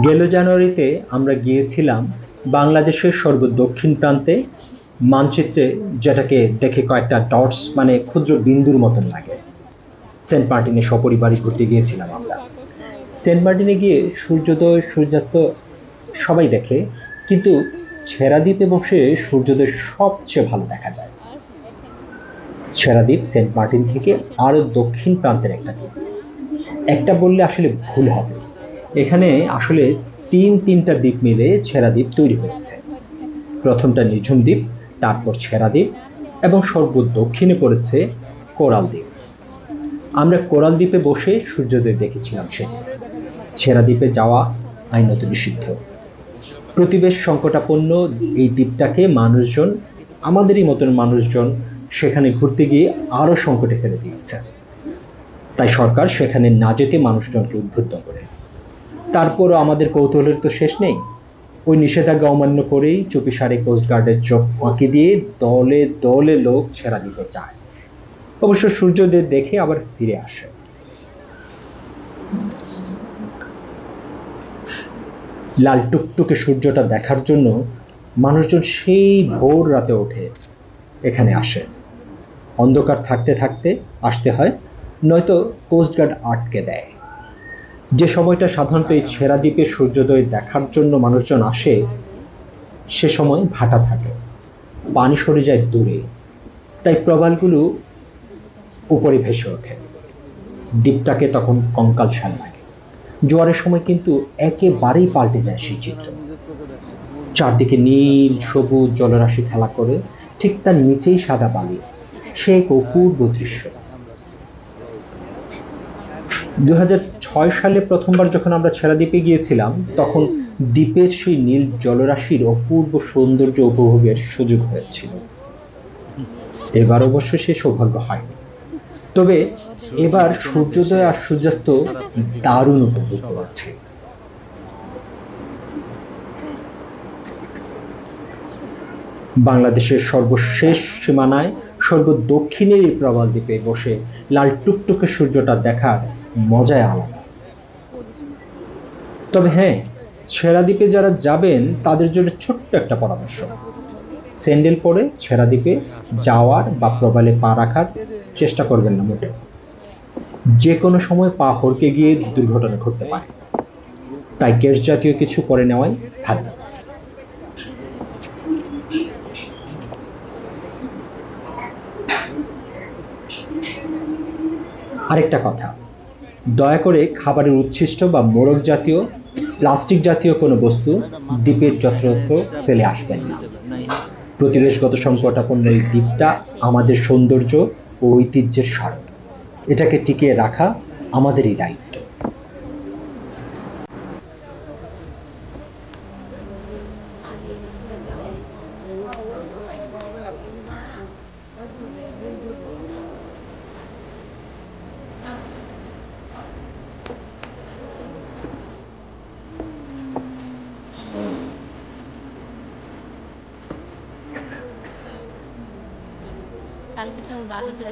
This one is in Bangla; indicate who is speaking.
Speaker 1: গেল জানুয়ারিতে আমরা গিয়েছিলাম বাংলাদেশের সর্বদক্ষিণ প্রান্তে। মানচিত্রে যেটাকে দেখে কয়েকটা ডটস মানে ক্ষুদ্র বিন্দুর মতন লাগে, সেন্ট মার্টিনে সপরিবারে ঘুরতে গিয়েছিলাম আমরা। সেন্ট মার্টিনে গিয়ে সূর্যোদয় সূর্যাস্ত সবাই দেখে, কিন্তু ছেড়া দ্বীপে বসে সূর্যোদয় সবচেয়ে ভালো দেখা যায়। ছেড়া দ্বীপ সেন্ট মার্টিন থেকে আরো দক্ষিণ প্রান্তের একটা দ্বীপ। একটা বললে আসলে ভুল হবে, এখানে আসলে তিনটা দ্বীপ মিলে ছেড়া দ্বীপ তৈরি হয়েছে। প্রথমটা নিঝুম দ্বীপ, তারপর ছেড়া দ্বীপ, এবং সর্বদক্ষিণে পড়েছে কোরাল দ্বীপ। আমরা কোরাল দ্বীপে বসে সূর্যোদয় দেখেছিলাম সেদিন। ছেড়া দ্বীপে যাওয়া আইনত নিষিদ্ধ। প্রতিবেশ সংকটাপন্ন এই দ্বীপটাকে মানুষজন, আমাদেরই মতন মানুষজন, সেখানে ঘুরতে গিয়ে আরো সংকটে ফেলে দিয়েছে। তাই সরকার সেখানে না যেতে মানুষজনকে উদ্বুদ্ধ করে। তারপরও আমাদের কৌতূহলের তো শেষ নেই। ওই নিষেধাজ্ঞা অমান্য করেই চুপিসারে কোস্টগার্ডের চোখ ফাঁকি দিয়ে দলে দলে লোক ছেড়া দিতে যায়। অবশ্য সূর্যোদয় দেখে আবার ফিরে আসে। লাল টুকটুকে সূর্যটা দেখার জন্য মানুষজন সেই ভোর রাতে ওঠে, এখানে আসে। অন্ধকার থাকতে থাকতে আসতে হয়, নয়তো কোস্টগার্ড আটকে দেয়। যে সময়টা সাধারণত এই ছেড়া দ্বীপে সূর্যোদয় দেখার জন্য মানুষজন আসে, সে সময় ভাটা থাকে, পানি সরে যায় দূরে, তাই প্রবালগুলো উপরে ভেসে ওঠে। দ্বীপটাকে তখন কঙ্কালসার লাগে। জোয়ারের সময় কিন্তু একেবারেই পাল্টে যায় সেই চিত্র। চারদিকে নীল সবুজ জলরাশি খেলা করে, ঠিক তার নিচেই সাদা বালি, সে এক অপূর্ব দৃশ্য। 2006 সালে প্রথমবার যখন আমরা ছেড়া দ্বীপে গিয়েছিলাম, তখন দ্বীপের সেই নীল জলরাশির অপূর্ব সৌন্দর্য উপভোগের সুযোগ হয়েছিল। এবার অবশ্য সে সৌভাগ্য হয়নি, তবে এবার সূর্যোদয় আর সূর্যাস্ত দারুণ উপভোগ করেছে। বাংলাদেশের সর্বশেষ সীমানায় সর্বদক্ষিণের এই প্রবাল দ্বীপে বসে লাল টুকটুকে সূর্যটা দেখার মজাই আলাদা। তবে হ্যাঁ, ছেড়া দ্বীপে যারা যাবেন তাদের জন্য ছোট্ট একটা পরামর্শ: স্যান্ডেল পরে ছেড়া দ্বীপে যাওয়ার বা প্রবালে পা রাখার চেষ্টা করবেন না মোটেও। যে কোনো সময় পা হড়কে গিয়ে দুর্ঘটনা ঘটতে পারে, তাই কেশ জাতীয় কিছু পরে নেওয়াই ভালো। আরেকটা কথা, দয়া করে খাবারের উচ্ছিষ্ট বা মোড়ক জাতীয়, প্লাস্টিক জাতীয় কোনো বস্তু দ্বীপের যত্রতত্র ফেলে আসবেন না। প্রতিবেশগত সংকটাপন্ন এই দ্বীপটা আমাদের সৌন্দর্য ও ঐতিহ্যের স্মারক। এটাকে টিকিয়ে রাখা আমাদেরই দায়িত্ব।
Speaker 2: কালকে তো বাসাতে